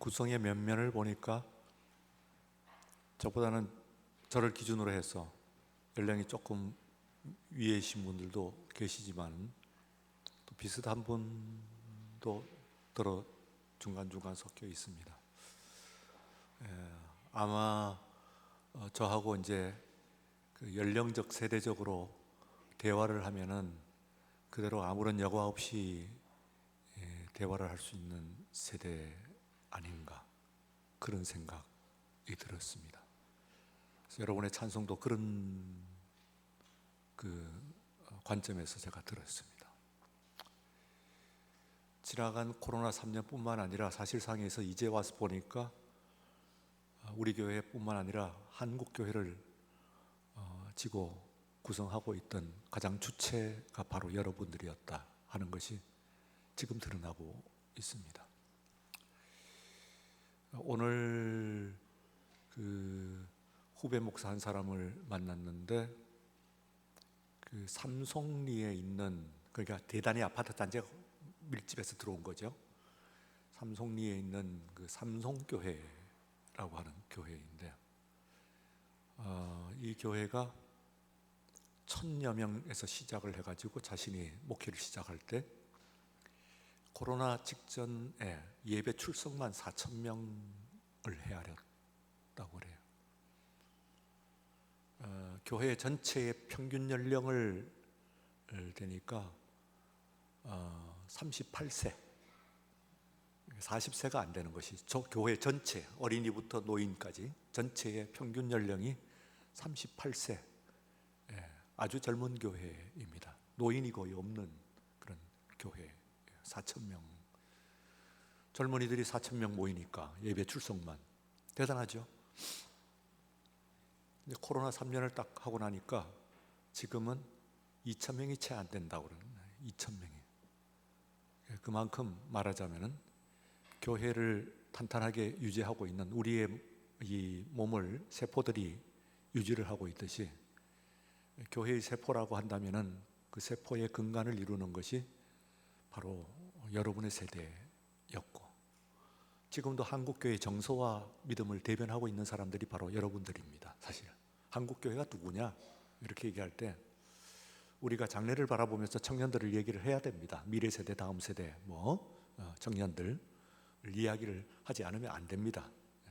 구성의 면면을 보니까 저보다는 저를 기준으로 해서 연령이 조금 위에신 분들도 계시지만 또 비슷한 분도 들어 중간중간 섞여 있습니다. 아마 저하고 이제 그 연령적 세대적으로 대화를 하면은 그대로 아무런 여과 없이 대화를 할 수 있는 세대 아닌가, 그런 생각이 들었습니다. 그래서 여러분의 찬송도 그런 그 관점에서 제가 들었습니다. 지나간 코로나 3년뿐만 아니라 사실상에서 이제 와서 보니까 우리 교회뿐만 아니라 한국 교회를 지고 구성하고 있던 가장 주체가 바로 여러분들이었다 하는 것이 지금 드러나고 있습니다. 오늘 그 후배 목사 한 사람을 만났는데 그 삼송리에 있는, 그러니까 대단히 아파트 단지가 밀집해서 들어온 거죠. 삼송리에 있는 그 삼송교회라고 하는 교회인데 이 교회가 1000여 명에서 시작을 해가지고 자신이 목회를 시작할 때 코로나 직전에 예배 출석만 4,000명을 헤아렸다고 그래요. 교회 전체의 평균 연령을 대니까 38세, 40세가 안 되는 것이 저 교회 전체, 어린이부터 노인까지 전체의 평균 연령이 38세, 아주 젊은 교회입니다. 노인이 거의 없는 그런 교회. 4,000명 젊은이들이 4,000명 모이니까 예배 출석만 대단하죠. 근데 코로나 3년을 딱 하고 나니까 지금은 2,000명이 채 안 된다고 그러는 거예요. 2,000명이. 그만큼 말하자면은 교회를 탄탄하게 유지하고 있는 우리의 이 몸을 세포들이 유지를 하고 있듯이 교회의 세포라고 한다면은 그 세포의 근간을 이루는 것이 바로 여러분의 세대였고, 지금도 한국교회의 정서와 믿음을 대변하고 있는 사람들이 바로 여러분들입니다. 사실 한국교회가 누구냐 이렇게 얘기할 때 우리가 장래를 바라보면서 청년들을 얘기를 해야 됩니다. 미래 세대, 다음 세대, 청년들 이야기를 하지 않으면 안 됩니다.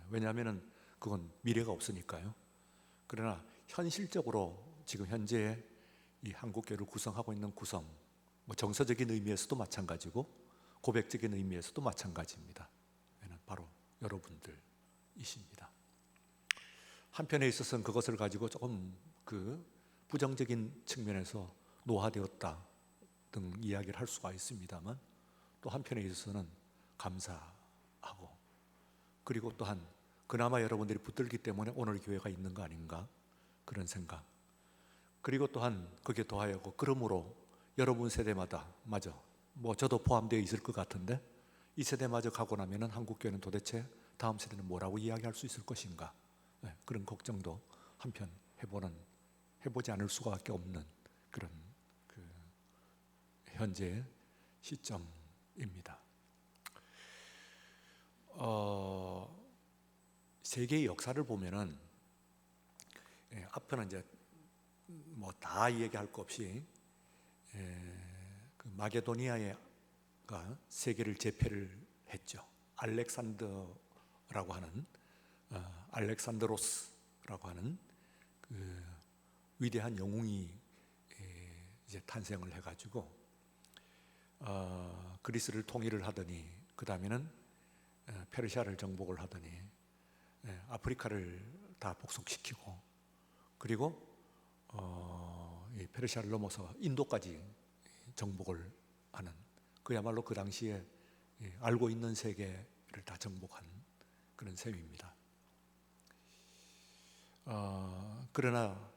왜냐하면 그건 미래가 없으니까요. 그러나 현실적으로 지금 현재 이 한국교회를 구성하고 있는 구성, 정서적인 의미에서도 마찬가지고 고백적인 의미에서도 마찬가지입니다. 바로 여러분들이십니다. 한편에 있어서는 그것을 가지고 조금 그 부정적인 측면에서 노화되었다 등 이야기를 할 수가 있습니다만, 또 한편에 있어서는 감사하고, 그리고 또한 그나마 여러분들이 붙들기 때문에 오늘 교회가 있는 거 아닌가, 그런 생각. 그리고 또한 거기에 더하여고 그러므로 여러분 세대마다 저도 포함되어 있을 것 같은데 이 세대마저 가고 나면은 한국교회는 도대체 다음 세대는 뭐라고 이야기할 수 있을 것인가, 그런 걱정도 한편 해보지 않을 수밖에 없는 그런 현재 시점입니다. 세계의 역사를 보면은 앞에는 이제 다 얘기할 거 없이 그 마게도니아가 세계를 제패를 했죠. 알렉산더라고 하는 알렉산드로스라고 하는 그 위대한 영웅이 이제 탄생을 해가지고 그리스를 통일을 하더니 그 다음에는 페르시아를 정복을 하더니 아프리카를 다 복속시키고, 그리고 이 페르시아를 넘어서 인도까지 정복을 하는, 그야말로 그 당시에 알고 있는 세계를 다 정복한 그런 셈입니다. 그러나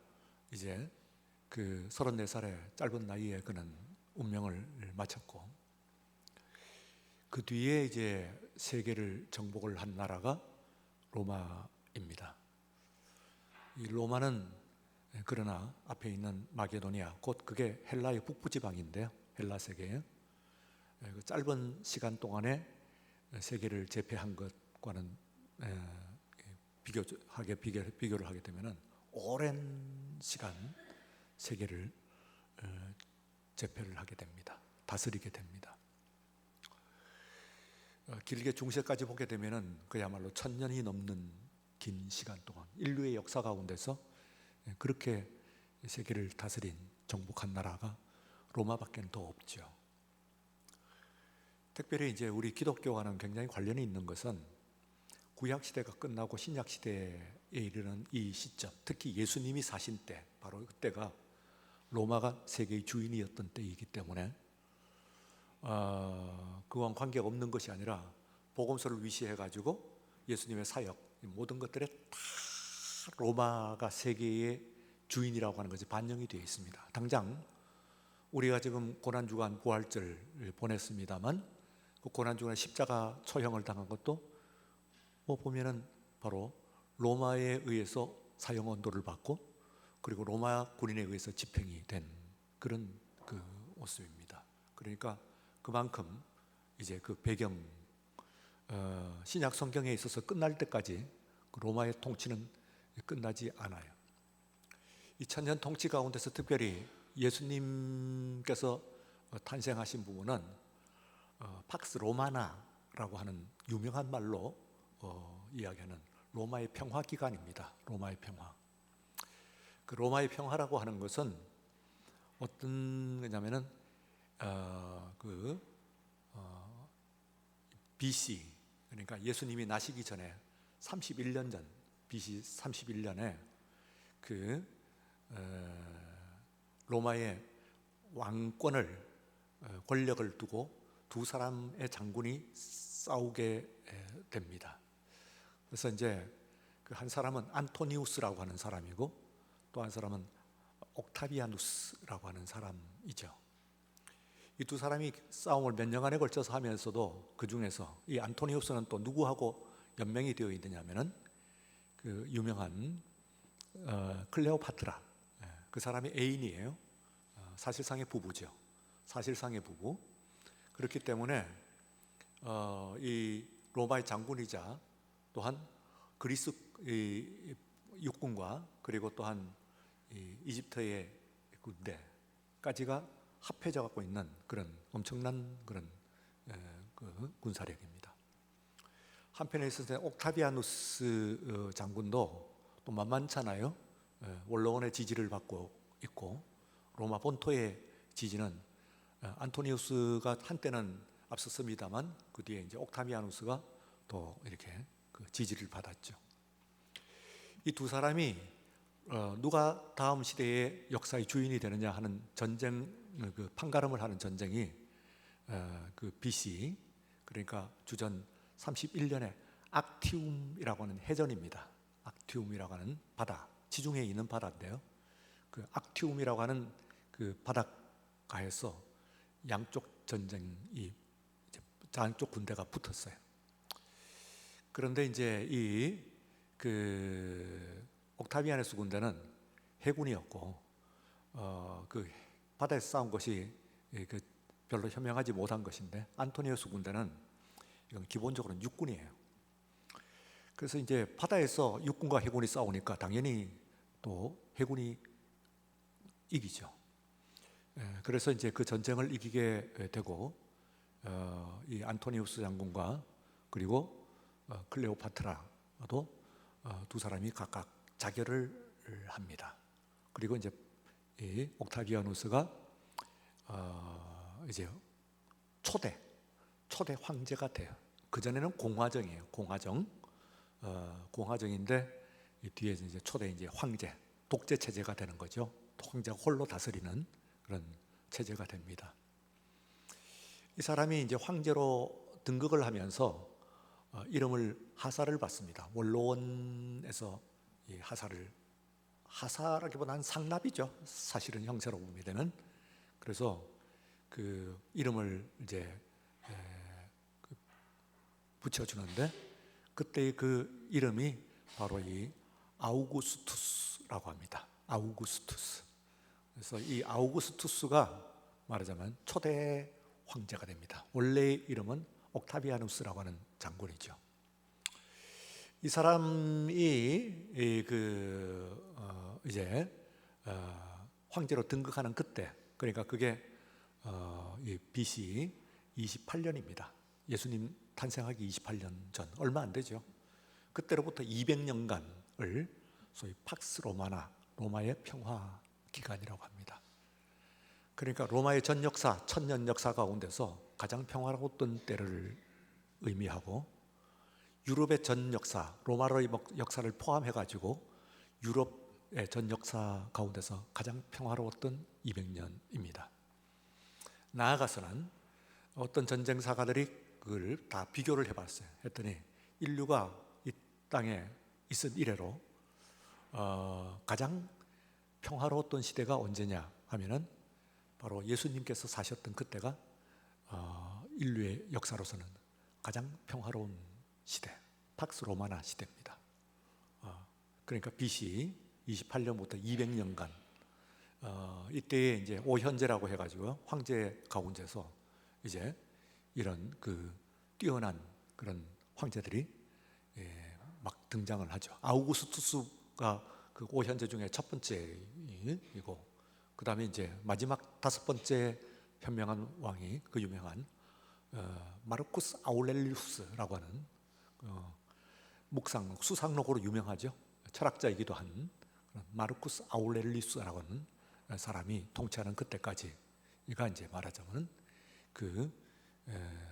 이제 그 34살의 짧은 나이에 그는 운명을 마쳤고, 그 뒤에 이제 세계를 정복을 한 나라가 로마입니다. 이 로마는 그러나 앞에 있는 마게도니아, 곧 그게 헬라의 북부 지방인데요, 헬라 세계에 그 짧은 시간 동안에 세계를 제패한 것과 과는 비교를 하게 되면은 오랜 시간 세계를 제패를 하게 됩니다. 다스리게 됩니다. 길게 중세까지 보게 되면은 그야말로 1000년이 넘는 긴 시간 동안 인류의 역사 가운데서 그렇게 세계를 다스린 정복한 나라가 로마밖에 더 없죠. 특별히 이제 우리 기독교와는 굉장히 관련이 있는 것은 구약 시대가 끝나고 신약 시대에 이르는 이 시점, 특히 예수님이 사신 때, 바로 그때가 로마가 세계의 주인이었던 때이기 때문에 그와 관계가 없는 것이 아니라 복음서를 위시해 가지고 예수님의 사역, 모든 것들에 다 로마가 세계의 주인이라고 하는 것이 반영이 되어 있습니다. 당장 우리가 지금 고난주간 부활절을 보냈습니다만 그 고난주간에 십자가 처형을 당한 것도 보면은 바로 로마에 의해서 사형 언도를 받고 그리고 로마 군인에 의해서 집행이 된 그런 그 모습입니다. 그러니까 그만큼 이제 그 배경 신약 성경에 있어서 끝날 때까지 그 로마의 통치는 끝나지 않아요. 2000년 통치 가운데서 특별히 예수님께서 탄생하신 부분은 팍스 로마나라고 하는 유명한 말로 이야기하는 로마의 평화 기간입니다. 로마의 평화. 그 로마의 평화라고 하는 것은 어떤 거냐면은 BC, 그러니까 예수님이 나시기 전에 31년 전 BC 31년에 그 로마의 왕권을 권력을 두고 두 사람의 장군이 싸우게 됩니다. 그래서 이제 그 한 사람은 안토니우스라고 하는 사람이고 또 한 사람은 옥타비아누스라고 하는 사람이죠. 이 두 사람이 싸움을 몇 년간에 걸쳐서 하면서도 그 중에서 이 안토니우스는 또 누구하고 연명이 되어 있느냐면은 그 유명한 클레오파트라, 그 사람이 애인이에요. 사실상의 부부죠. 사실상의 부부. 그렇기 때문에 이 로마의 장군이자 또한 그리스 육군과 그리고 또한 이집트의 군대까지가 합해져 갖고 있는 그런 엄청난 그런 그 군사력입니다. 한편에 있어서 옥타비아누스 장군도 또 만만찮아요. 원로원의 지지를 받고 있고 로마 본토의 지지는 안토니우스가 한때는 앞섰습니다만 그 뒤에 이제 옥타비아누스가 또 이렇게 그 지지를 받았죠. 이 두 사람이 누가 다음 시대의 역사의 주인이 되느냐 하는 전쟁, 그 판가름을 하는 전쟁이 그 BC, 그러니까 주전 31년에 악티움이라고 하는 해전입니다. 악티움이라고 하는 바다, 지중해에 있는 바다인데요. 그 악티움이라고 하는 그 바닷가에서 양쪽 전쟁이 양쪽 군대가 붙었어요. 그런데 이제 이 그 옥타비아누스 군대는 해군이었고 그 바다에서 싸운 것이 그 별로 현명하지 못한 것인데 안토니우스 군대는 이건 기본적으로는 육군이에요. 그래서 이제 바다에서 육군과 해군이 싸우니까 당연히 또 해군이 이기죠. 그래서 이제 그 전쟁을 이기게 되고 이 안토니우스 장군과 그리고 클레오파트라도 두 사람이 각각 자결을 합니다. 그리고 이제 이 옥타비아누스가 이제 초대 황제가 돼요. 그 전에는 공화정이에요. 공화정인데 이 뒤에 이제 초대 이제 황제, 독재 체제가 되는 거죠. 황제가 홀로 다스리는 그런 체제가 됩니다. 이 사람이 이제 황제로 등극을 하면서 이름을 하사를 받습니다. 원로원에서 이 하사라기보다는 상납이죠. 사실은 형세로 보게 되는. 그래서 그 이름을 이제 붙여주는데 그때의 그 이름이 바로 이 아우구스투스라고 합니다. 아우구스투스. 그래서 이 아우구스투스가 말하자면 초대 황제가 됩니다. 원래의 이름은 옥타비아누스라고 하는 장군이죠. 이 사람이 이제 황제로 등극하는 그때, 그러니까 그게 이 BC 28년입니다. 예수님 탄생하기 28년 전, 얼마 안 되죠. 그때로부터 200년간을 소위 팍스 로마나, 로마의 평화 기간이라고 합니다. 그러니까 로마의 전 역사, 천년 역사 가운데서 가장 평화로웠던 때를 의미하고, 유럽의 전 역사, 로마의 역사를 포함해가지고 유럽의 전 역사 가운데서 가장 평화로웠던 200년입니다. 나아가서는 어떤 전쟁사가들이 그걸 다 비교를 해봤어요. 했더니 인류가 이 땅에 있은 이래로 가장 평화로웠던 시대가 언제냐 하면은 바로 예수님께서 사셨던 그때가 인류의 역사로서는 가장 평화로운 시대, 팍스 로마나 시대입니다. 그러니까 BC 28년부터 200년간 이때에 이제 오현제라고 해가지고 황제 가운데서 이제 이런 그 뛰어난 그런 황제들이 막 등장을 하죠. 아우구스투스가 그 오현제 중에 첫 번째이고, 그 다음에 이제 마지막 다섯 번째 현명한 왕이 그 유명한 마르쿠스 아울렐리우스라고 하는 묵상 수상록으로 유명하죠. 철학자이기도 한 마르쿠스 아울렐리우스라고 하는 사람이 통치하는 그때까지, 이가 이제 말하자면 그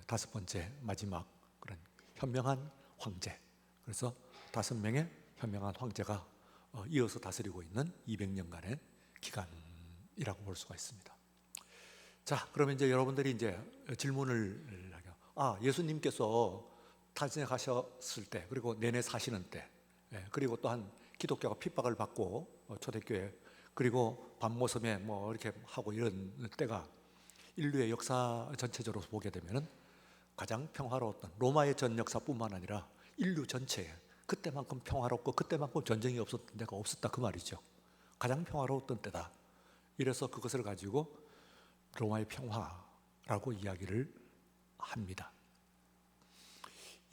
다섯 번째 마지막 그런 현명한 황제. 그래서 5명의 현명한 황제가 이어서 다스리고 있는 200년간의 기간이라고 볼 수가 있습니다. 자, 그러면 이제 여러분들이 이제 질문을 하죠. 예수님께서 탄생하셨을 때, 그리고 내내 사시는 때, 그리고 또한 기독교가 핍박을 받고 초대교회, 그리고 밤모섬에 뭐 이렇게 하고 이런 때가 인류의 역사 전체적으로 보게 되면은 가장 평화로웠던 로마의 전 역사뿐만 아니라 인류 전체에 그때만큼 평화롭고 그때만큼 전쟁이 없었던 데가 없었다, 그 말이죠. 가장 평화로웠던 때다. 이래서 그것을 가지고 로마의 평화라고 이야기를 합니다.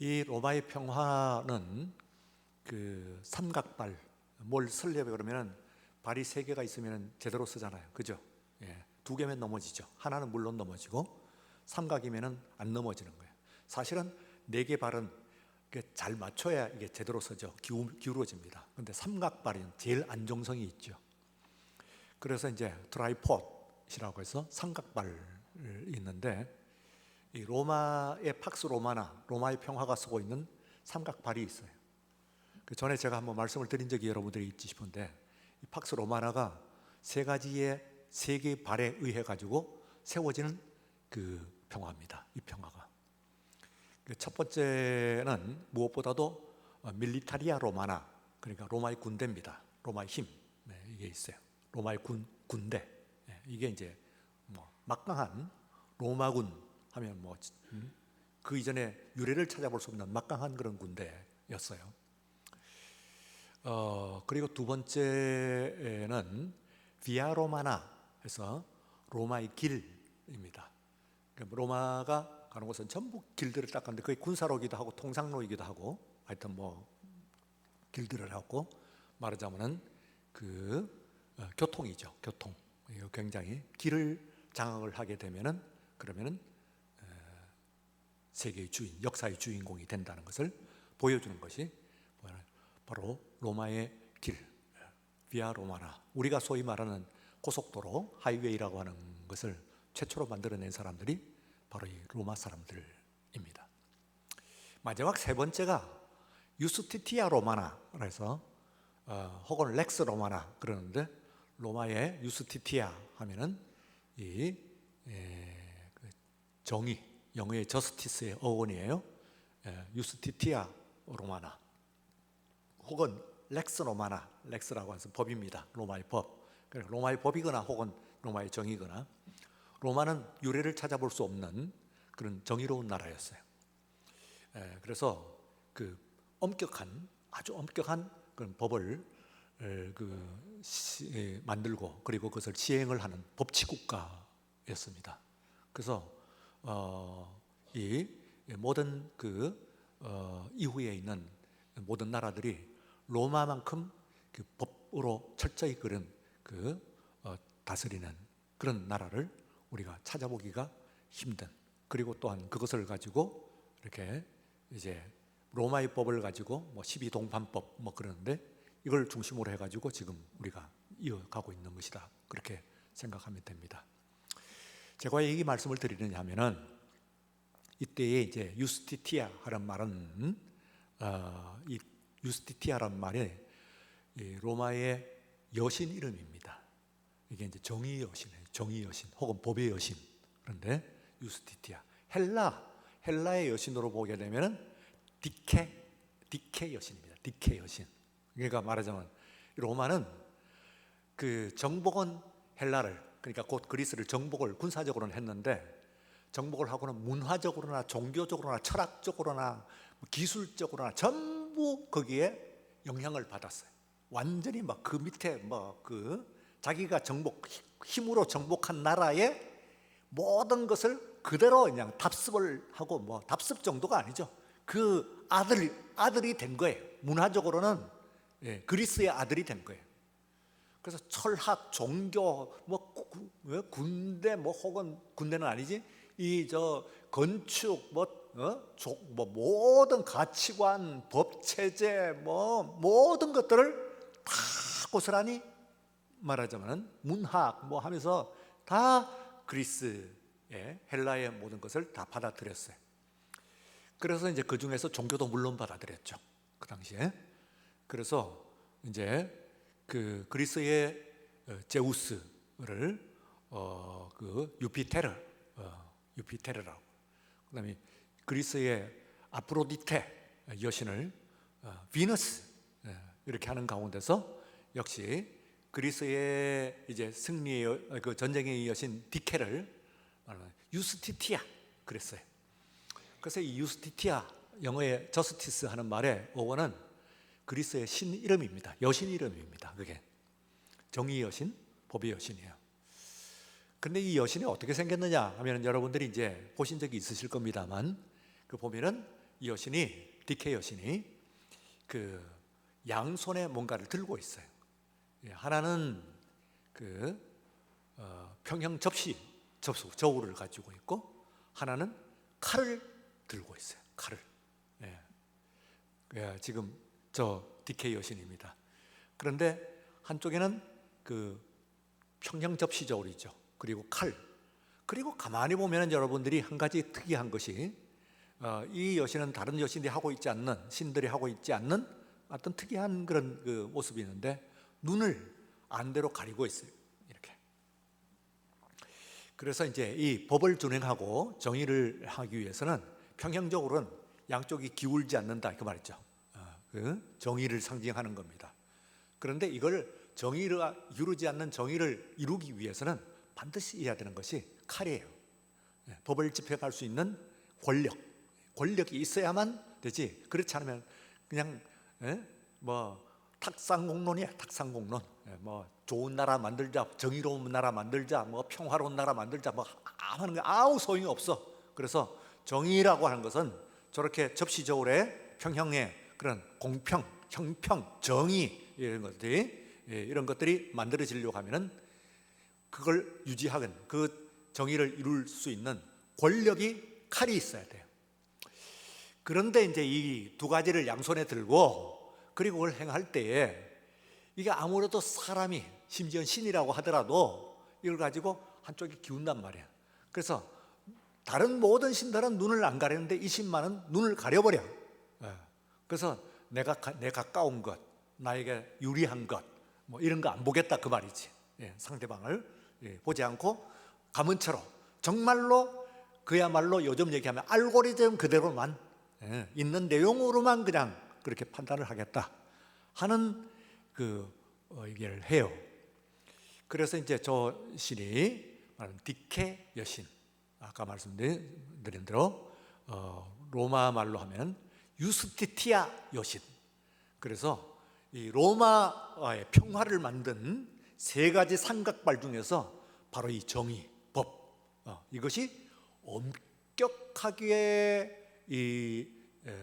이 로마의 평화는 그 삼각발, 뭘 쓰려고 그러면 발이 3개가 있으면 제대로 쓰잖아요. 그죠? 2개면 넘어지죠. 하나는 물론 넘어지고, 삼각이면은 안 넘어지는 거예요. 사실은 4개 발은 잘 맞춰야 이게 제대로 서죠. 기울어집니다. 근데 삼각발은 제일 안정성이 있죠. 그래서 이제 트라이포드라고 해서 삼각발이 있는데, 이 로마의 팍스 로마나, 로마의 평화가 쓰고 있는 삼각발이 있어요. 그 전에 제가 한번 말씀을 드린 적이 여러분들이 있지 싶은데, 이 팍스 로마나가 3개의 발에 의해 가지고 세워지는 그 평화입니다. 이 평화가. 첫 번째는 무엇보다도 밀리타리아 로마나, 그러니까 로마의 군대입니다. 로마의 힘, 이게 있어요. 로마의 군대. 이게 이제 뭐 막강한 로마군 하면 뭐 그 이전에 유래를 찾아볼 수 없는 막강한 그런 군대였어요. 그리고 두 번째는 비아 로마나 해서 로마의 길입니다. 그러니까 로마가 가는 곳은 전부 길들을 닦았는데 그게 군사로이기도 하고 통상로이기도 하고, 하여튼 뭐 길들을 하고, 말하자면은 그 교통이죠. 교통. 굉장히 길을 장악을 하게 되면은, 그러면은 세계의 주인, 역사의 주인공이 된다는 것을 보여주는 것이 바로 로마의 길, 비아 로마나. 우리가 소위 말하는 고속도로, 하이웨이라고 하는 것을 최초로 만들어낸 사람들이 바로 이 로마 사람들입니다. 마지막 세 번째가 유스티티아 로마나 그래서 혹은 렉스 로마나 그러는데, 로마의 유스티티아 하면은 이 정의, 영어의 저스티스의 어원이에요. 유스티티아 로마나 혹은 렉스 로마나, 렉스라고 해서 법입니다. 로마의 법. 그러니까 로마의 법이거나 혹은 로마의 정의거나, 로마는 유래를 찾아볼 수 없는 그런 정의로운 나라였어요. 그래서 그 엄격한, 아주 엄격한 그런 법을 만들고, 그리고 그것을 시행을 하는 법치국가였습니다. 그래서 이 모든 그 이후에 있는 모든 나라들이 로마만큼 그 법으로 철저히 그런 다스리는 그런 나라를 우리가 찾아보기가 힘든, 그리고 또한 그것을 가지고 이렇게 이제 로마의 법을 가지고 뭐 12동반법 뭐 그러는데 이걸 중심으로 해가지고 지금 우리가 이어가고 있는 것이다, 그렇게 생각하면 됩니다. 제가 왜 이 말씀을 드리느냐 하면은 이때에 이제 유스티티아 하는 말은 이 유스티티아라는 말이 로마의 여신 이름입니다. 이게 이제 정의 여신이에요. 정의 여신 혹은 법의 여신. 그런데 유스티티아, 헬라의 여신으로 보게 되면은 디케 여신입니다. 디케 여신. 그러니까 말하자면 로마는 그 정복은 헬라를, 그러니까 곧 그리스를 정복을 군사적으로는 했는데, 정복을 하고는 문화적으로나 종교적으로나 철학적으로나 기술적으로나 전부 거기에 영향을 받았어요. 완전히 막 그 밑에 자기가 힘으로 정복한 나라의 모든 것을 그대로 그냥 답습을 하고, 답습 정도가 아니죠. 그 아들이 된 거예요. 문화적으로는 그리스의 아들이 된 거예요. 그래서 철학, 종교, 군대, 혹은 군대는 아니지, 건축, 모든 가치관, 법 체제, 모든 것들을 다 고스란히 말하자면 문학 하면서 다 그리스의, 헬라의 모든 것을 다 받아들였어요. 그래서 이제 그 중에서 종교도 물론 받아들였죠, 그 당시에. 그래서 이제 그 그리스의 제우스를 유피테르라고, 그다음에 그리스의 아프로디테 여신을 비너스, 이렇게 하는 가운데서 역시 그리스의 이제 승리의 그 전쟁의 여신 디케를 유스티티아 그랬어요. 그래서 이 유스티티아, 영어의 저스티스 하는 말의 어원은 그리스의 신 이름입니다. 여신 이름입니다. 그게 정의 여신, 법의 여신이에요. 근데 이 여신이 어떻게 생겼느냐 하면 여러분들이 이제 보신 적이 있으실 겁니다만, 그 보면은 이 여신이, 디케 여신이 그 양손에 뭔가를 들고 있어요. 하나는 평형 저울을 가지고 있고, 하나는 칼을 들고 있어요. 칼을. 지금 저 디케 여신입니다. 그런데 한쪽에는 그 평형 접시 저울이죠. 그리고 칼. 그리고 가만히 보면 여러분들이 한 가지 특이한 것이, 이 여신은 다른 여신들이 하고 있지 않는, 신들이 하고 있지 않는 어떤 특이한 그런 그 모습이 있는데, 눈을 안대로 가리고 있어요. 이렇게. 그래서 이제 이 법을 준행하고 정의를 하기 위해서는 평형적으로는 양쪽이 기울지 않는다, 그 말이죠. 그 정의를 상징하는 겁니다. 그런데 이걸 정의를 이루지 않는 정의를 이루기 위해서는 반드시 해야 되는 것이 칼이에요. 법을 집행할 수 있는 권력이 있어야만 되지. 그렇지 않으면 그냥 탁상공론이야. 탁상공론. 좋은 나라 만들자, 정의로운 나라 만들자, 평화로운 나라 만들자, 하는 게 아무 소용이 없어. 그래서 정의라고 하는 것은 저렇게 접시저울에 평형의 그런 공평, 형평, 정의 이런 것들이 만들어지려고 하면은 그걸 유지하는, 그 정의를 이룰 수 있는 권력이 칼이 있어야 돼요. 그런데 이제 이 두 가지를 양손에 들고 그리고 그걸 행할 때에 이게 아무래도 사람이, 심지어 신이라고 하더라도 이걸 가지고 한쪽이 기운단 말이야. 그래서 다른 모든 신들은 눈을 안 가리는데 이 신만은 눈을 가려버려. 그래서 내 가까운 것, 나에게 유리한 것, 이런 거 안 보겠다, 그 말이지. 상대방을 보지 않고 가문처럼 정말로 그야말로 요즘 얘기하면 알고리즘 그대로만 있는 내용으로만 그냥 그렇게 판단을 하겠다 하는 얘기를 해요. 그래서 이제 저 신이 말하는 디케 여신, 아까 말씀드린 대로 로마 말로 하면 유스티티아 여신. 그래서 이 로마의 평화를 만든 세 가지 삼각발 중에서 바로 이 정의, 법, 이것이 엄격하게 이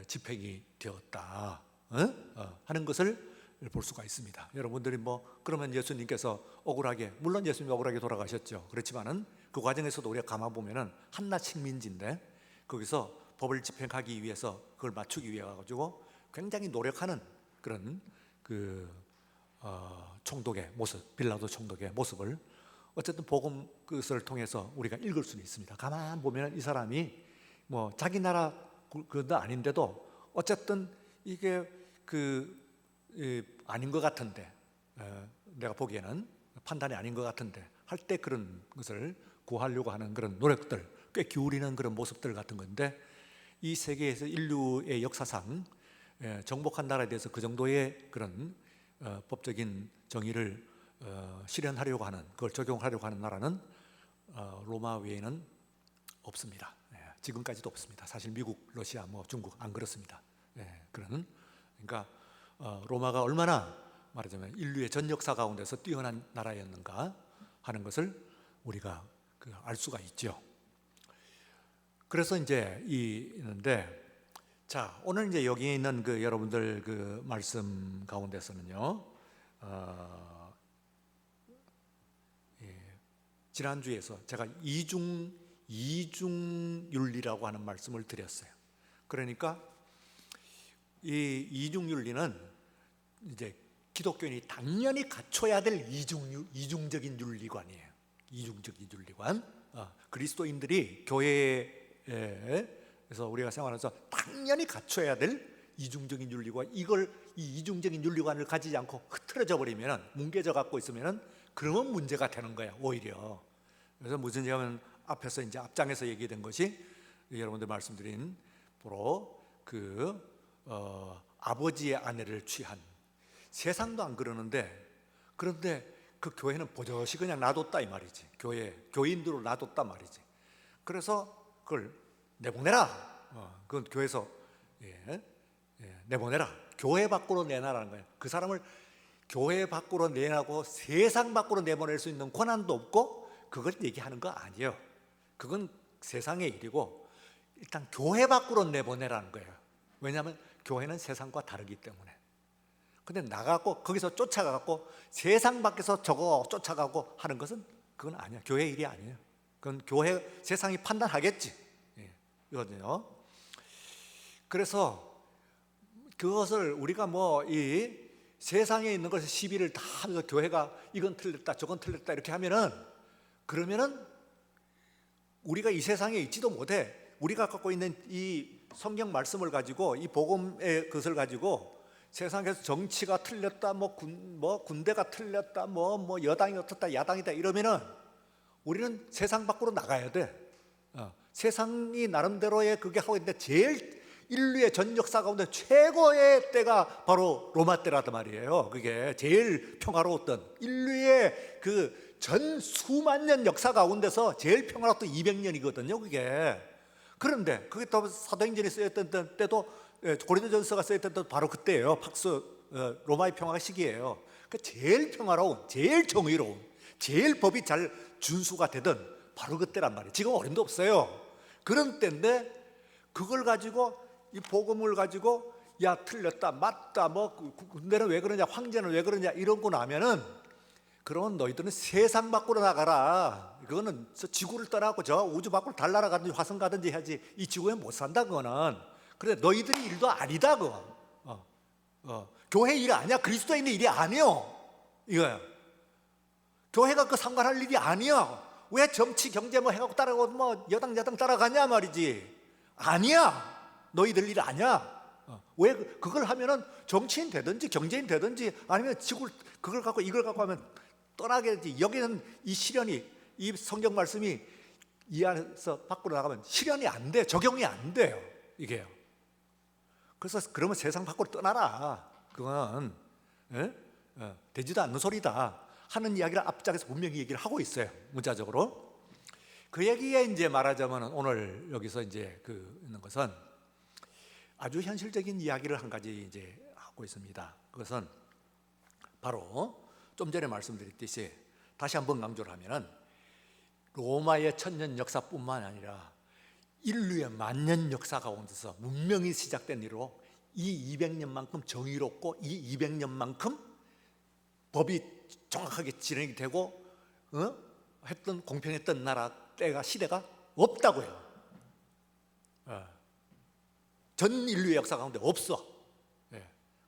집행이 되었다. 하는 것을 볼 수가 있습니다. 여러분들이 그러면 예수님께서 억울하게, 물론 예수님이 억울하게 돌아가셨죠. 그렇지만은 그 과정에서도 우리가 가만 보면은 한낱 식민지인데 거기서 법을 집행하기 위해서 그걸 맞추기 위해 가지고 굉장히 노력하는 그런 총독의 모습, 빌라도 총독의 모습을 어쨌든 복음 그것을 통해서 우리가 읽을 수는 있습니다. 가만 보면 이 사람이 자기 나라 그도 아닌데도 어쨌든 이게 아닌 것 같은데, 내가 보기에는 판단이 아닌 것 같은데 할 때 그런 것을 구하려고 하는 그런 노력들, 꽤 기울이는 그런 모습들 같은 건데, 이 세계에서 인류의 역사상 정복한 나라에 대해서 그 정도의 그런 법적인 정의를 실현하려고 하는, 그걸 적용하려고 하는 나라는 로마 외에는 없습니다. 지금까지도 없습니다. 사실 미국, 러시아, 중국 안 그렇습니다. 그러니까 로마가 얼마나 말하자면 인류의 전 역사 가운데서 뛰어난 나라였는가 하는 것을 우리가 알 수가 있죠. 그래서 이제 있는데, 자, 오늘 이제 여기 있는 여러분들 말씀 가운데서는요, 지난주에서 제가 이중윤리라고 하는 말씀을 드렸어요. 그러니까 이 이중윤리는 이제 기독교인이 당연히 갖춰야 될 이중적인 윤리관이에요. 이중적인 윤리관. 그리스도인들이 교회에서 우리가 생활하면서 당연히 갖춰야 될 이중적인 윤리관, 이 이중적인 윤리관을 가지지 않고 흐트러져 버리면, 뭉개져 갖고 있으면 그러면 문제가 되는 거야, 오히려. 그래서 무슨 얘기하면 앞에서 이제 앞장에서 얘기된 것이 여러분들 말씀드린 바로 아버지의 아내를 취한, 세상도 안 그러는데 그런데 그 교회는 버젓이 그냥 놔뒀다 이 말이지. 교인들을 놔뒀단 말이지. 그래서 그걸 내보내라. 그건 교회에서 내보내라. 교회 밖으로 내놔라는 거예요. 그 사람을 교회 밖으로 내놔고 세상 밖으로 내보낼 수 있는 권한도 없고, 그걸 얘기하는 거 아니에요. 그건 세상의 일이고, 일단 교회 밖으로 내보내라는 거예요. 왜냐하면 교회는 세상과 다르기 때문에. 근데 나가고 거기서 쫓아가고 세상 밖에서 저거 쫓아가고 하는 것은 그건 아니야. 교회 일이 아니에요. 그건 세상이 판단하겠지. 이거든요. 그래서 그것을 우리가 이 세상에 있는 것을 시비를 다 하면서 교회가 이건 틀렸다 저건 틀렸다 이렇게 그러면은 우리가 이 세상에 있지도 못해. 우리가 갖고 있는 이 성경 말씀을 가지고, 이 복음의 것을 가지고 세상에서 정치가 틀렸다, 군대가 틀렸다, 여당이 어떻다, 야당이다 이러면은 우리는 세상 밖으로 나가야 돼. 세상이 나름대로의 그게 하고 있는데, 제일 인류의 전 역사 가운데 최고의 때가 바로 로마 때라단 말이에요. 그게 제일 평화로웠던, 인류의 전 수만 년 역사 가운데서 제일 평화로웠던 200년이거든요 그게. 그런데 그게 또 사도행전이 쓰였던 때도, 고린도전서가 쓰였던 때도 바로 그때예요. 로마의 평화가 시기예요. 제일 평화로운, 제일 정의로운, 제일 법이 잘 준수가 되던 바로 그때란 말이에요. 지금 어림도 없어요. 그런 때인데 그걸 가지고, 이 복음을 가지고 야 틀렸다 맞다, 군대는 왜 그러냐, 황제는 왜 그러냐 이러고 나면은, 그러면 너희들은 세상 밖으로 나가라. 그거는 지구를 떠나고 저 우주 밖으로 달 날아가든지 화성 가든지 해야지 이 지구에 못 산다 그거는. 그래, 너희들이 일도 아니다 그거. 교회 일 아니야. 그리스도인의 일이 아니요 이거야. 교회가 상관할 일이 아니야. 왜 정치 경제 해갖고 따라가고 여당 야당 따라가냐 말이지. 아니야. 너희들 일 아니야. 왜 그걸 하면은 정치인 되든지 경제인 되든지 아니면 그걸 갖고 이걸 갖고 하면 떠나게 되지. 여기는 이 실현이, 이 성경 말씀이 이 안에서 밖으로 나가면 실현이 안 돼. 적용이 안 돼요 이게요. 그래서 그러면 세상 밖으로 떠나라. 그건 되지도 않는 소리다 하는 이야기를 앞장에서 분명히 얘기를 하고 있어요. 문자적으로. 그 얘기에 이제 말하자면 오늘 여기서 이제 있는 것은 아주 현실적인 이야기를 한 가지 이제 하고 있습니다. 그것은 바로 좀 전에 말씀드렸듯이 다시 한번 강조를 하면은, 로마의 천년 역사뿐만 아니라 인류의 만년 역사 가운데서 문명이 시작된 이후로 이 200년만큼 정의롭고 이 200년만큼 법이 정확하게 진행이 되고 했던 공평했던 나라 때가 시대가 없다고요. 전 인류의 역사 가운데 없어.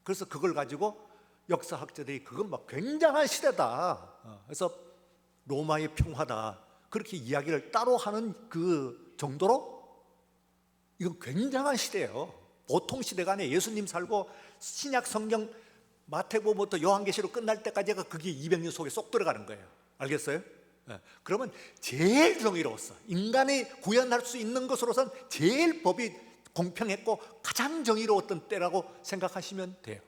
그래서 그걸 가지고 역사학자들이 그건 막 굉장한 시대다. 그래서 로마의 평화다. 그렇게 이야기를 따로 하는 그 정도로 이건 굉장한 시대예요. 보통 시대가 아니에요. 예수님 살고 신약 성경 마태복음부터 요한계시록 끝날 때까지가 그게 200년 속에 쏙 들어가는 거예요. 알겠어요? 그러면 제일 정의로웠어. 인간이 구현할 수 있는 것으로선 제일 법이 공평했고 가장 정의로웠던 때라고 생각하시면 돼요.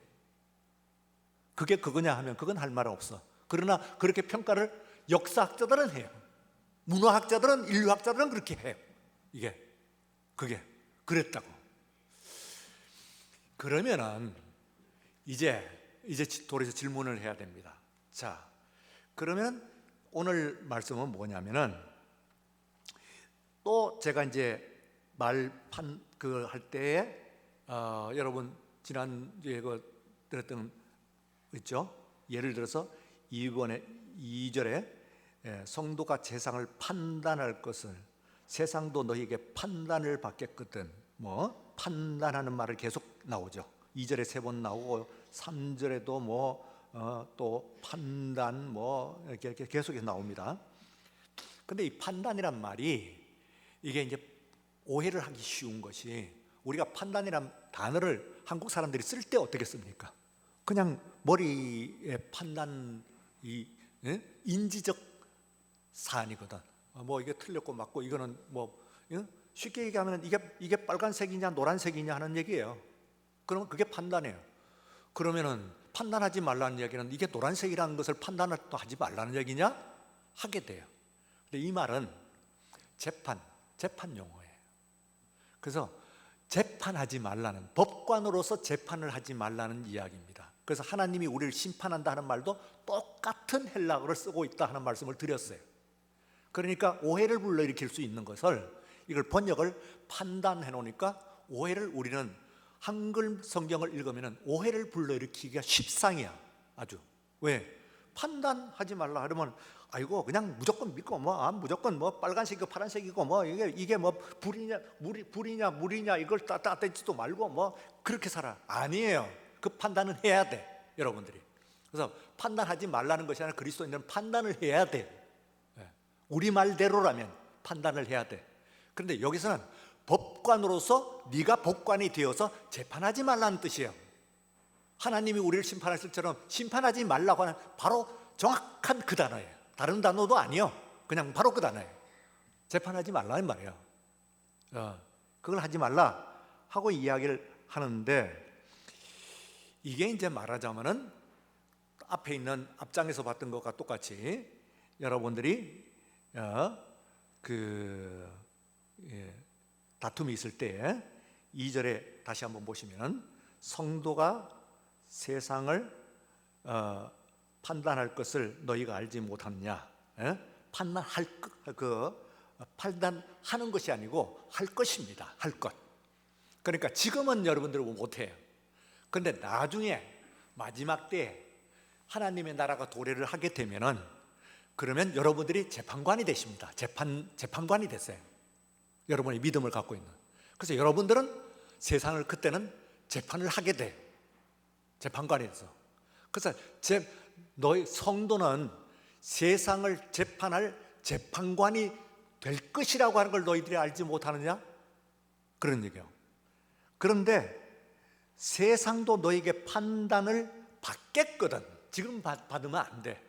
그게 그거냐 하면 그건 할 말 없어. 그러나 그렇게 평가를 역사학자들은 해요. 문화학자들은, 인류학자들은 그렇게 해요. 그게 그랬다고. 그러면은 이제 돌아서 질문을 해야 됩니다. 자, 그러면 오늘 말씀은 뭐냐면은 또 제가 이제 할 때에 여러분 지난주에 들었던 있죠? 예를 들어서 이번에 2절에 성도가 세상을 판단할 것을 세상도 너희에게 판단을 받겠거든. 판단하는 말을 계속 나오죠. 2절에 3번 나오고 3절에도 또 판단 이렇게 계속 나옵니다. 근데 이 판단이란 말이 이게 이제 오해를 하기 쉬운 것이 우리가 판단이란 단어를 한국 사람들이 쓸 때 어떻게 씁니까? 그냥 머리의 판단, 인지적 사안이거든. 이게 틀렸고 맞고 이거는 쉽게 얘기하면 이게 빨간색이냐 노란색이냐 하는 얘기예요. 그러면 그게 판단이에요. 그러면은 판단하지 말라는 얘기는 이게 노란색이라는 것을 판단을 또 하지 말라는 얘기냐? 하게 돼요. 근데 이 말은 재판 용어예요. 그래서 재판하지 말라는, 법관으로서 재판을 하지 말라는 이야기입니다. 그래서 하나님이 우리를 심판한다 하는 말도 똑같은 헬라어를 쓰고 있다 하는 말씀을 드렸어요. 그러니까 오해를 불러일으킬 수 있는 것을 이걸 번역을 판단해 놓으니까 오해를 우리는 한글 성경을 읽으면 오해를 불러일으키기가 십상이야. 아주. 왜? 판단하지 말라 하려면 아이고 그냥 무조건 믿고 무조건 빨간색이고 파란색이고 이게 불이냐 물이냐 이걸 따지도 말고 그렇게 살아. 아니에요. 그 판단은 해야 돼, 여러분들이. 그래서 판단하지 말라는 것이 아니라 그리스도인들은 판단을 해야 돼. 우리 말대로라면 판단을 해야 돼. 그런데 여기서는 법관으로서 네가 법관이 되어서 재판하지 말라는 뜻이에요. 하나님이 우리를 심판하실 때처럼 심판하지 말라고 하는 바로 정확한 그 단어예요. 다른 단어도 아니요. 그냥 바로 그 단어예요. 재판하지 말라는 말이에요. 그걸 하지 말라 하고 이야기를 하는데 이게 이제 말하자면은 앞에 있는 앞장에서 봤던 것과 똑같이 여러분들이 다툼이 있을 때 2절에 다시 한번 보시면 성도가 세상을 판단할 것을 너희가 알지 못하느냐? 판단하는 것이 아니고 할 것입니다. 할 것. 그러니까 지금은 여러분들 못해요. 그런데 나중에 마지막 때 하나님의 나라가 도래를 하게 되면은 그러면 여러분들이 재판관이 되십니다. 재판관이 됐어요. 여러분의 믿음을 갖고 있는. 그래서 여러분들은 세상을 그때는 재판을 하게 돼. 재판관이 돼서. 그래서 너희 성도는 세상을 재판할 재판관이 될 것이라고 하는 걸 너희들이 알지 못하느냐? 그런 얘기예요. 그런데 세상도 너에게 판단을 받겠거든. 지금 받으면 안 돼.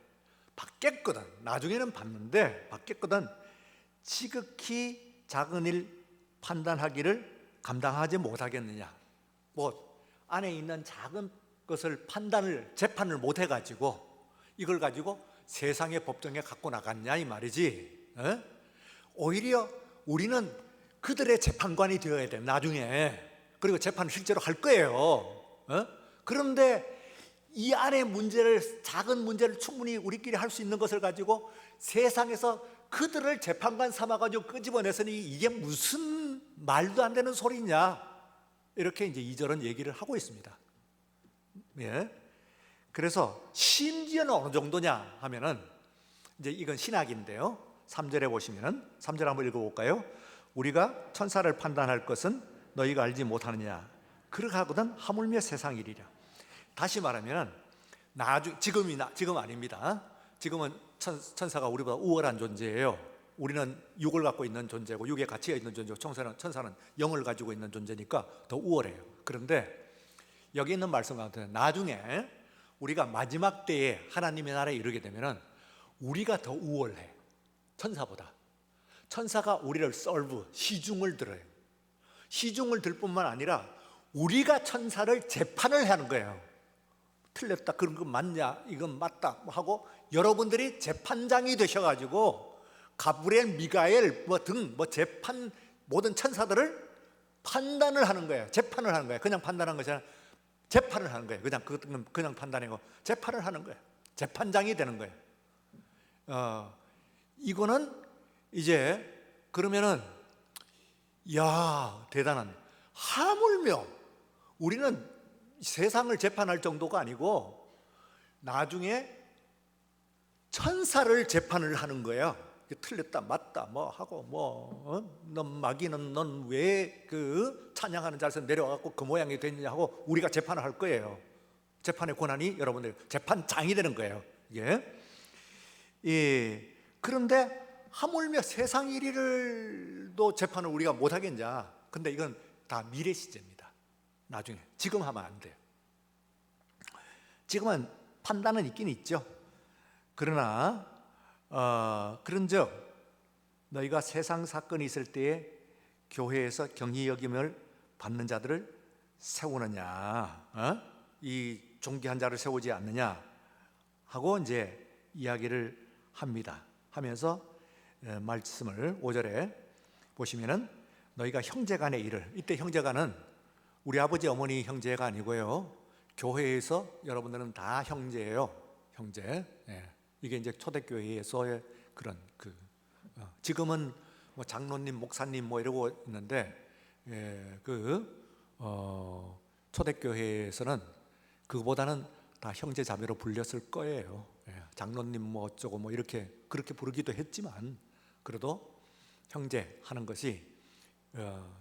받겠거든. 나중에는 받는데 받겠거든. 지극히 작은 일 판단하기를 감당하지 못하겠느냐? 안에 있는 작은 것을 재판을 못 해가지고 이걸 가지고 세상의 법정에 갖고 나갔냐 이 말이지. 오히려 우리는 그들의 재판관이 되어야 돼. 나중에. 그리고 재판을 실제로 할 거예요. 그런데 이 안의 작은 문제를 충분히 우리끼리 할 수 있는 것을 가지고 세상에서 그들을 재판관 삼아가지고 끄집어내서니 이게 무슨 말도 안 되는 소리냐? 이렇게 이제 2절은 얘기를 하고 있습니다. 예. 그래서 심지어는 어느 정도냐 하면은 이제 이건 신학인데요. 3절에 보시면은 3절 한번 읽어볼까요? 우리가 천사를 판단할 것은 너희가 알지 못하느냐. 그러하거든 하물며 세상 일이라. 다시 말하면 지금 아닙니다. 지금은 천사가 우리보다 우월한 존재예요. 우리는 육을 갖고 있는 존재고 육에 갇혀 있는 존재고 천사는 영을 가지고 있는 존재니까 더 우월해요. 그런데 여기 있는 말씀 같은 나중에 우리가 마지막 때에 하나님의 나라에 이르게 되면은 우리가 더 우월해. 천사보다. 천사가 우리를 시중을 들어요. 시중을 들 뿐만 아니라 우리가 천사를 재판을 하는 거예요. 틀렸다, 그런 거 맞냐, 이건 맞다 하고 여러분들이 재판장이 되셔가지고 가브리엘, 미가엘 등 재판 모든 천사들을 판단을 하는 거예요. 재판을 하는 거예요. 그냥 판단하는 것이 아니라 재판을 하는 거예요. 그냥 판단하고 재판을 하는 거예요. 재판장이 되는 거예요. 이거는 이제 그러면은 야, 대단한. 하물며 우리는 세상을 재판할 정도가 아니고 나중에 천사를 재판을 하는 거예요. 틀렸다 맞다 뭐 하고 넌 마귀는 넌 왜 그 찬양하는 자리에서 내려와갖고 그 모양이 됐느냐 하고 우리가 재판을 할 거예요. 재판의 권한이 여러분들 재판장이 되는 거예요. 그런데 하물며 세상 일일도 재판을 우리가 못 하겠냐? 근데 이건 다 미래 시제입니다. 나중에. 지금 하면 안 돼요. 지금은 판단은 있긴 있죠. 그러나 그런즉 너희가 세상 사건이 있을 때에 교회에서 경히 여김을 받는 자들을 세우느냐, 이 존귀한 자를 세우지 않느냐 하고 이제 이야기를 합니다. 하면서 말씀을 5절에 보시면은 너희가 형제간의 일을, 이때 형제간은 우리 아버지 어머니 형제가 아니고요, 교회에서 여러분들은 다 형제예요. 형제. 이게 이제 초대교회에서의 그런 지금은 뭐 장로님, 목사님 뭐 이러고 있는데 초대교회에서는 그보다는 다 형제 자매로 불렸을 거예요. 장로님 뭐 어쩌고 뭐 이렇게 그렇게 부르기도 했지만 그래도 형제 하는 것이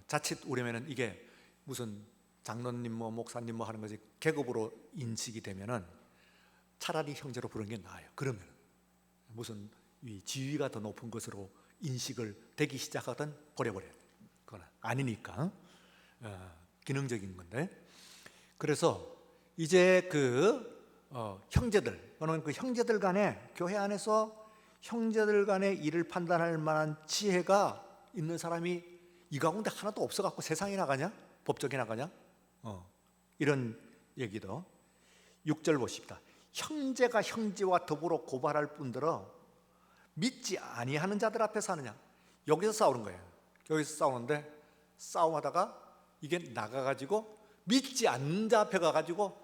자칫 우려면은 이게 무슨 장로님 뭐 목사님 뭐 하는 것이 계급으로 인식이 되면은 차라리 형제로 부르는 게 나아요. 그러면 무슨 이 지위가 더 높은 것으로 인식을 되기 시작하든 버려버려야 돼요. 그건 아니니까 기능적인 건데. 그래서 이제 형제들, 또는 그 형제들 간에 교회 안에서 형제들 간의 일을 판단할 만한 지혜가 있는 사람이 이 가운데 하나도 없어갖고 세상에 나가냐? 법적에 나가냐? 이런 얘기도. 6절 보십시다. 형제가 형제와 더불어 고발할 뿐더러 믿지 아니하는 자들 앞에서 하느냐? 여기서 싸우는 거예요. 여기서 싸우는데 싸움하다가 이게 나가가지고 믿지 않는 자 앞에 가가지고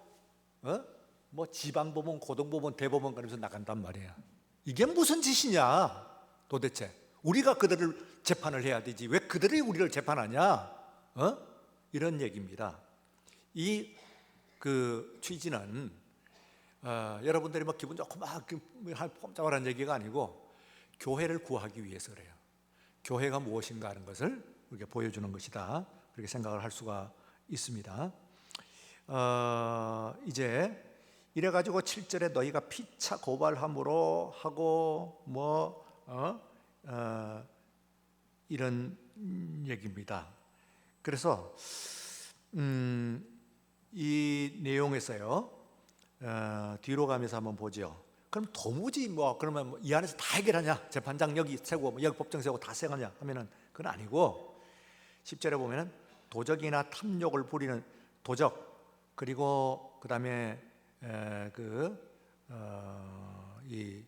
뭐 지방법원, 고등법원, 대법원 가면서 나간단 말이야. 이게 무슨 짓이냐 도대체. 우리가 그들을 재판을 해야 되지 왜 그들이 우리를 재판하냐? 이런 얘기입니다. 이 취지는 여러분들이 막 기분 좋고 막 꼼짝하라는 얘기가 아니고 교회를 구하기 위해서 그래요. 교회가 무엇인가 하는 것을 이렇게 보여주는 것이다, 그렇게 생각을 할 수가 있습니다. 이제 이래가지고 7절에 너희가 피차 고발함으로 하고 이런 얘기입니다. 그래서 이 내용에서요, 뒤로 가면서 한번 보죠. 그럼 도무지 그러면 이 안에서 다 해결하냐? 재판장 여기 세고 여기 법정 세고 다 세가냐? 하면은 그건 아니고 10절에 보면은 도적이나 탐욕을 부리는 도적, 그리고 그 다음에 이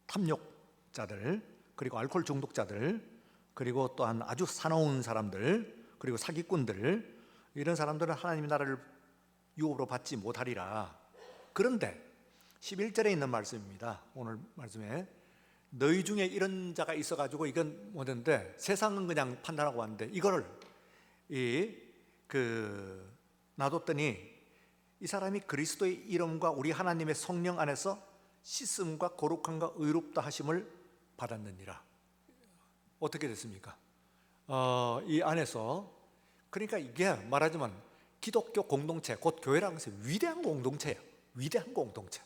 탐욕자들, 그리고 알코올 중독자들, 그리고 또한 아주 사나운 사람들, 그리고 사기꾼들, 이런 사람들은 하나님의 나라를 유업으로 받지 못하리라. 그런데 11절에 있는 말씀입니다. 오늘 말씀에 너희 중에 이런 자가 있어가지고 이건 뭐든데 세상은 그냥 판단하고 왔는데 이거를 놔뒀더니 이 사람이 그리스도의 이름과 우리 하나님의 성령 안에서 씻음과 거룩함과 의롭다 하심을 받았느니라. 어떻게 됐습니까? 이 안에서, 그러니까 이게 말하자면 기독교 공동체, 곧 교회라는 것은 위대한 공동체예요. 위대한 공동체.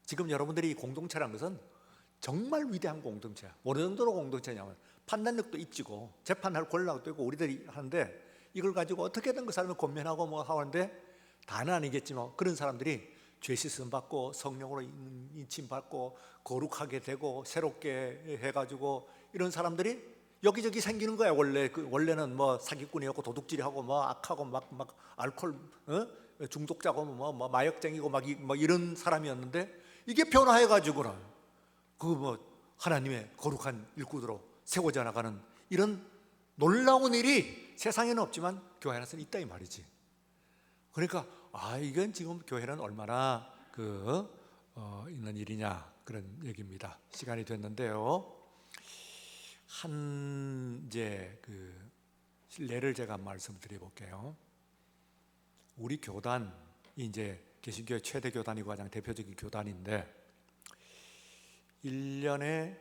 지금 여러분들이 이 공동체라는 것은 정말 위대한 공동체야. 어느 정도로 공동체냐면 판단력도 입지고 재판할 권력도 있고 우리들이 하는데, 이걸 가지고 어떻게든 그 사람을 권면하고 뭐 하는데, 다는 아니겠지만 그런 사람들이 죄 씻음 받고 성령으로 인침 받고 거룩하게 되고 새롭게 해가지고 이런 사람들이 여기저기 생기는 거야. 원래는 뭐 사기꾼이었고 도둑질하고 뭐 악하고 막 알코올 중독자고 뭐 마약쟁이고 막 이런 사람이었는데, 이게 변화해가지고는 하나님의 거룩한 일꾼으로 세워져 나가는 이런 놀라운 일이 세상에는 없지만 교회 안에서는 있다 이 말이지. 그러니까 이건 지금 교회는 얼마나 있는 일이냐, 그런 얘기입니다. 시간이 됐는데요. 이제 예를 제가 말씀드려 볼게요. 우리 교단이 이제 개신교의 최대 교단이고 가장 대표적인 교단인데, 1년에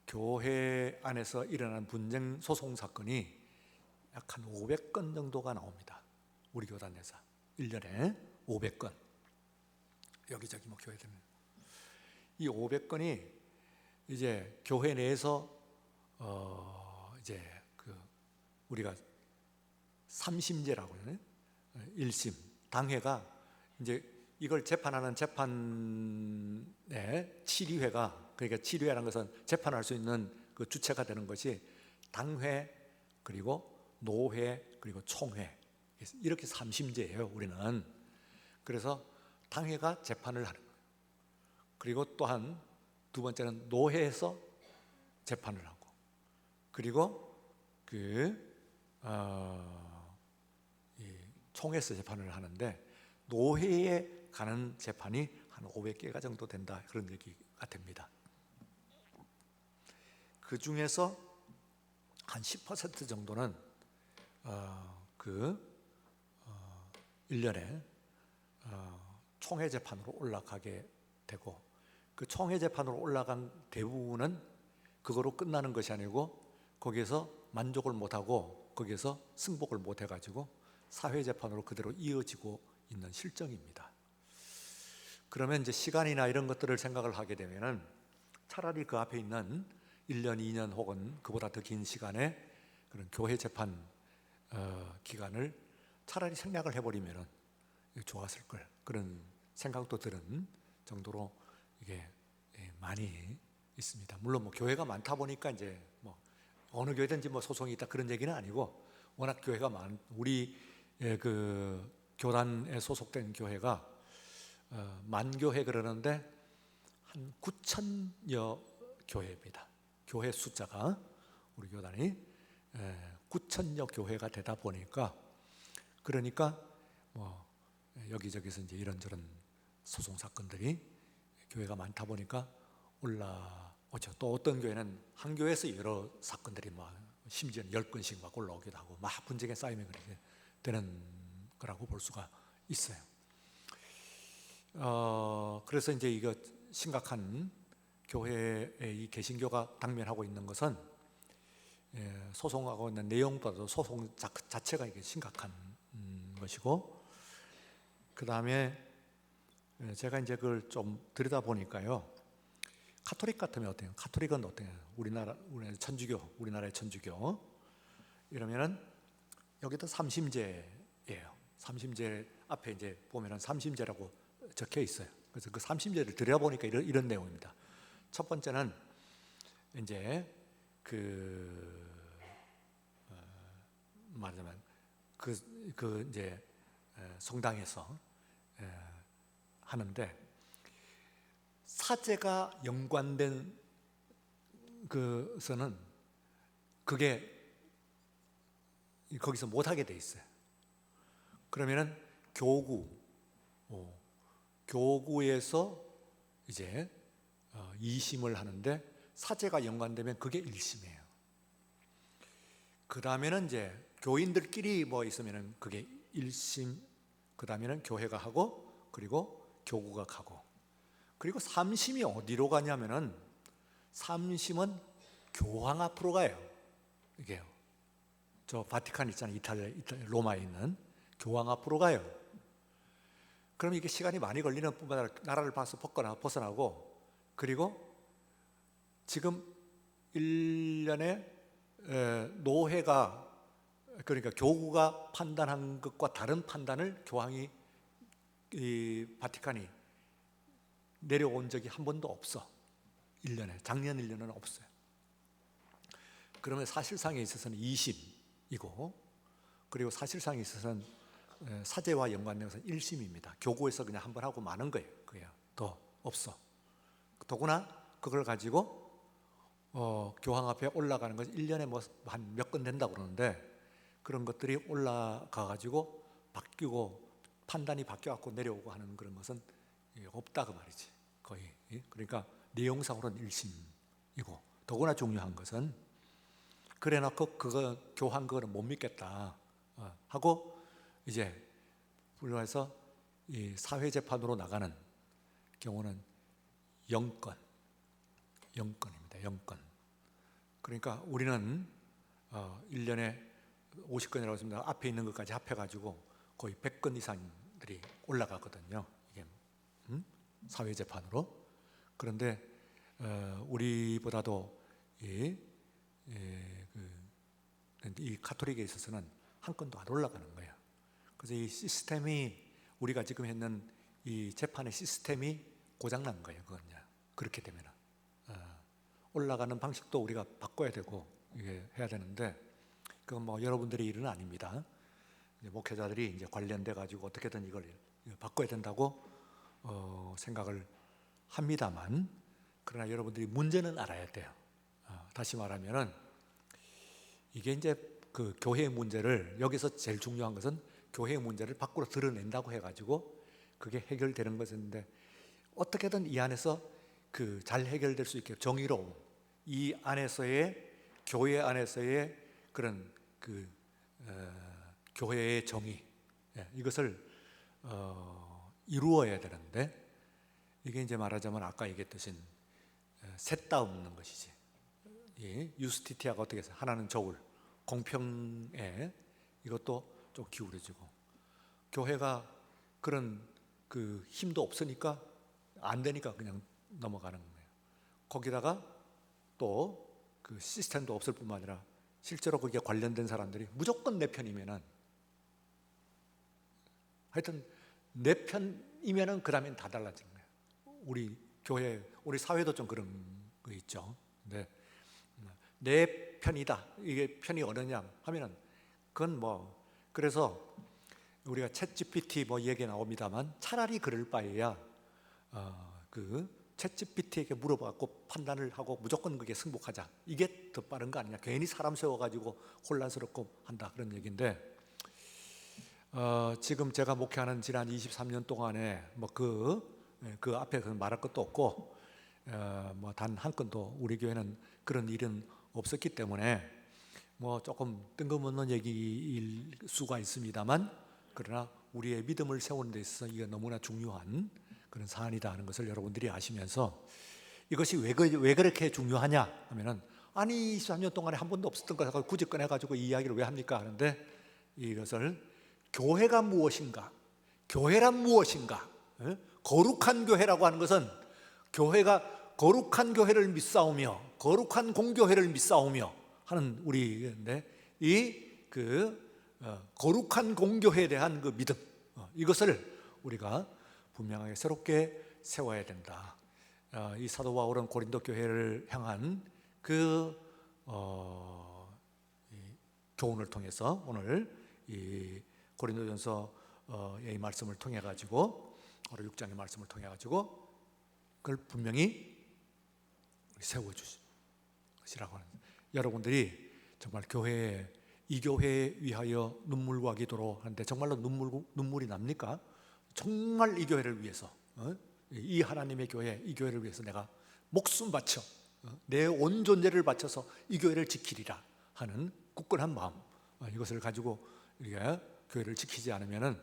교회 안에서 일어난 분쟁 소송 사건이 약 한 500건 정도가 나옵니다. 우리 교단 내에서 1년에 500건. 여기저기 뭐 교회들, 이 500건이 이제 교회 내에서 이제 우리가 삼심제라고 하잖아요. 1심 당회가 이제 이걸 재판하는 재판의 7위회가, 그러니까 7위회라는 것은 재판할 수 있는 그 주체가 되는 것이 당회, 그리고 노회, 그리고 총회, 이렇게 삼심제예요 우리는. 그래서 당회가 재판을 하는 거예요. 그리고 또한 두 번째는 노회에서 재판을 하고, 그리고 이 총회에서 재판을 하는데, 노회에 가는 재판이 한 500개가 정도 된다, 그런 얘기가 됩니다. 그 중에서 한 10% 정도는 1년에 총회 재판으로 올라가게 되고, 그 총회 재판으로 올라간 대부분은 그거로 끝나는 것이 아니고 거기에서 만족을 못하고 거기에서 승복을 못해가지고 사회재판으로 그대로 이어지고 있는 실정입니다. 그러면 이제 시간이나 이런 것들을 생각을 하게 되면은 차라리 그 앞에 있는 1년, 2년 혹은 그보다 더 긴 시간의 그런 교회 재판 기간을 차라리 생략을 해버리면은 좋았을 걸, 그런 생각도 드는 정도로 이게 많이 있습니다. 물론 뭐 교회가 많다 보니까 이제 뭐 어느 교회든지 뭐 소송이 있다, 그런 얘기는 아니고, 워낙 교회가 우리 교단에 소속된 교회가 만교회 그러는데 한 9천여 교회입니다. 교회 숫자가, 우리 교단이 9천여 교회가 되다 보니까, 그러니까 뭐 여기저기서 이제 이런저런 소송 사건들이 교회가 많다 보니까 올라오죠. 또 어떤 교회는 한 교회에서 여러 사건들이 심지어는 10건씩 막 올라오기도 하고, 막 분쟁에 쌓이면 그렇게 되는 거라고 볼 수가 있어요. 그래서 이제 이거 심각한 교회의 이 개신교가 당면하고 있는 것은 소송하고 있는 내용보다도 소송 자체가 이게 심각한 것이고, 그 다음에 제가 이제 그걸 좀 들여다 보니까요, 카톨릭 같으면 어때요? 카톨릭은 어때요? 우리나라의 천주교 이러면은 여기도 삼심제예요. 삼심제 앞에 이제 보면은 삼심제라고 적혀 있어요. 그래서 그 삼심제를 들여다보니까 이런 내용입니다. 첫 번째는 이제 말하자면 이제 성당에서 하는데, 사제가 연관된 것은 그게 거기서 못하게 돼 있어요. 그러면은 교구에서 이제 2심을 하는데, 사제가 연관되면 그게 1심이에요. 그 다음에는 이제 교인들끼리 뭐 있으면은 그게 1심, 그 다음에는 교회가 하고, 그리고 교구가 가고, 그리고 3심이 어디로 가냐면은 3심은 교황 앞으로 가요. 이게요. 저 바티칸 있잖아요. 이탈리아 로마에 있는 교황 앞으로 가요. 그럼 이게 시간이 많이 걸리는 뿐만 아니라 나라를 벗어나고, 그리고 지금 1년에 노회가, 그러니까 교구가 판단한 것과 다른 판단을 교황이, 이 바티칸이 내려온 적이 한 번도 없어. 1년에, 작년 1년은 없어요. 그러면 사실상에 있어서는 2심이고, 그리고 사실상에 있어서는 사제와 연관된 것은 1심입니다. 교구에서 그냥 한 번 하고 마는 거예요. 그게 더 없어. 더구나 그걸 가지고 교황 앞에 올라가는 것이 1년에 뭐 한 몇 건 된다고 그러는데, 그런 것들이 올라가 가지고 바뀌고 판단이 바뀌어 갖고 내려오고 하는 그런 것은 없다 그 말이지. 거의. 그러니까 내용상으로는 1심이고, 더구나 중요한 것은 그래 놓고 그거 교황 그거는 못 믿겠다 하고 이제 불러서 이 사회 재판으로 나가는 경우는 0건입니다. 0건. 그러니까 우리는 1년에 50건이라고 했습니다. 앞에 있는 것까지 합해가지고 거의 100건 이상들이 올라가거든요. 이게 사회 재판으로. 그런데 우리보다도 이 카톨릭에 있어서는 한 건도 안 올라가는 거예요. 그래서 이 시스템이, 우리가 지금 했는 이 재판의 시스템이 고장난 거예요. 그건요. 그렇게 되면 올라가는 방식도 우리가 바꿔야 되고 이게 해야 되는데, 그건 뭐 여러분들의 일은 아닙니다. 이제 목회자들이 이제 관련돼 가지고 어떻게든 이걸 바꿔야 된다고 생각을 합니다만, 그러나 여러분들이 문제는 알아야 돼요. 다시 말하면은 이게 이제 그 교회의 문제를, 여기서 제일 중요한 것은 교회의 문제를 밖으로 드러낸다고 해가지고 그게 해결되는 것인데, 어떻게든 이 안에서 그 잘 해결될 수 있게 정의로움, 이 안에서의 교회 안에서의 그런 그 교회의 정의, 이것을 이루어야 되는데, 이게 이제 말하자면 아까 얘기했듯이 셋다 없는 것이지. 유스티티아가 어떻게 해서 하나는 저울, 공평에 이것도 좀 기울어지고, 교회가 그런 그 힘도 없으니까 안 되니까 그냥 넘어가는 거예요. 거기다가 또 그 시스템도 없을 뿐만 아니라 실제로 거기에 관련된 사람들이 무조건 내 편이면은, 하여튼 내 편이면은 그 다음엔 다 달라진 거예요. 우리 교회, 우리 사회도 좀 그런 거 있죠. 근데 내 편이다, 이게 편이 어느냐 하면은 그건 뭐, 그래서 우리가 챗 GPT 뭐 얘기 나옵니다만, 차라리 그럴 바에야 그 챗 GPT에게 물어봐갖고 판단을 하고 무조건 그게 승복하자, 이게 더 빠른 거 아니냐. 괜히 사람 세워가지고 혼란스럽고 한다, 그런 얘기인데, 지금 제가 목회하는 지난 23년 동안에 뭐 그 앞에 말할 것도 없고, 뭐 단 한 건도 우리 교회는 그런 일은 없었기 때문에 뭐 조금 뜬금없는 얘기일 수가 있습니다만, 그러나 우리의 믿음을 세우는 데 있어서 이게 너무나 중요한 그런 사안이다 하는 것을 여러분들이 아시면서, 이것이 왜 그렇게 중요하냐 하면은, 아니 23년 동안에 한 번도 없었던 걸 굳이 꺼내가지고 이 이야기를 왜 합니까 하는데, 이것을 교회가 무엇인가, 교회란 무엇인가, 거룩한 교회라고 하는 것은 교회가 거룩한 교회를 믿사오며 거룩한 공교회를 믿사오며 하는 우리인데, 거룩한 공교회에 대한 그 믿음, 이것을 우리가 분명하게 새롭게 세워야 된다. 이 사도 바울은 고린도 교회를 향한 그 교훈을 통해서, 오늘 이 고린도전서의 말씀을 통해 가지고, 오늘 6장의 말씀을 통해 가지고 그걸 분명히 세워주시라고 하는, 여러분들이 정말 이 교회에 위하여 눈물과 기도로 하는데, 정말로 눈물이 납니까? 정말 이 교회를 위해서, 이 하나님의 교회, 이 교회를 위해서 내가 목숨 바쳐, 내 온 존재를 바쳐서 이 교회를 지키리라 하는 굳건한 마음, 이것을 가지고 우리가 교회를 지키지 않으면은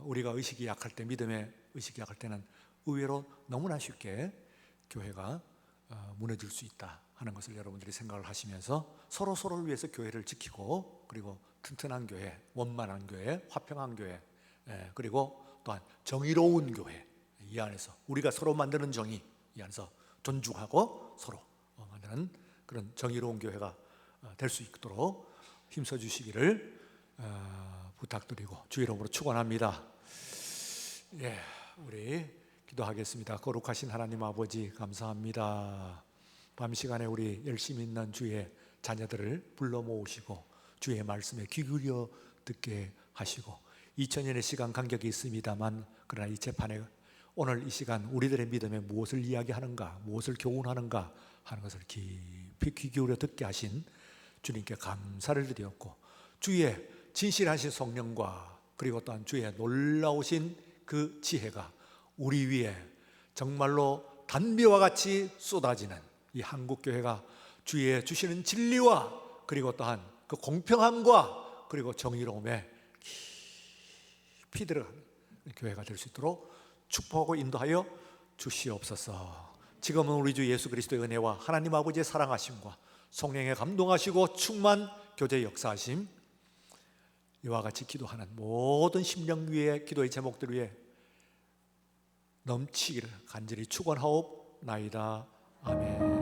우리가 의식이 약할 때, 믿음의 의식이 약할 때는 의외로 너무나 쉽게 교회가 무너질 수 있다 하는 것을 여러분들이 생각을 하시면서 서로를 위해서 교회를 지키고, 그리고 튼튼한 교회, 원만한 교회, 화평한 교회, 그리고 또한 정의로운 교회, 이 안에서 우리가 서로 만드는 정의, 이 안에서 존중하고 서로 만드는 그런 정의로운 교회가 될 수 있도록 힘써 주시기를 부탁드리고 주의 이름으로 축원합니다. 예, 우리 기도하겠습니다. 거룩하신 하나님 아버지, 감사합니다. 밤 시간에 우리 열심히 있는 주의 자녀들을 불러 모으시고 주의 말씀에 귀 기울여 듣게 하시고 2000년의 시간 간격이 있습니다만, 그러나 이 재판에 오늘 이 시간 우리들의 믿음에 무엇을 이야기하는가, 무엇을 교훈하는가 하는 것을 깊이 귀 기울여 듣게 하신 주님께 감사를 드렸고, 주의 진실하신 성령과 그리고 또한 주의 놀라우신 그 지혜가 우리 위에 정말로 단비와 같이 쏟아지는 이 한국교회가 주의 주시는 진리와 그리고 또한 그 공평함과 그리고 정의로움에 깊이 들어가는 교회가 될 수 있도록 축복하고 인도하여 주시옵소서. 지금은 우리 주 예수 그리스도의 은혜와 하나님 아버지의 사랑하심과 성령의 감동하시고 충만 교제 역사하심, 이와 같이 기도하는 모든 심령 위에 기도의 제목들 위에 넘치기를 간절히 축원하옵나이다. 아멘.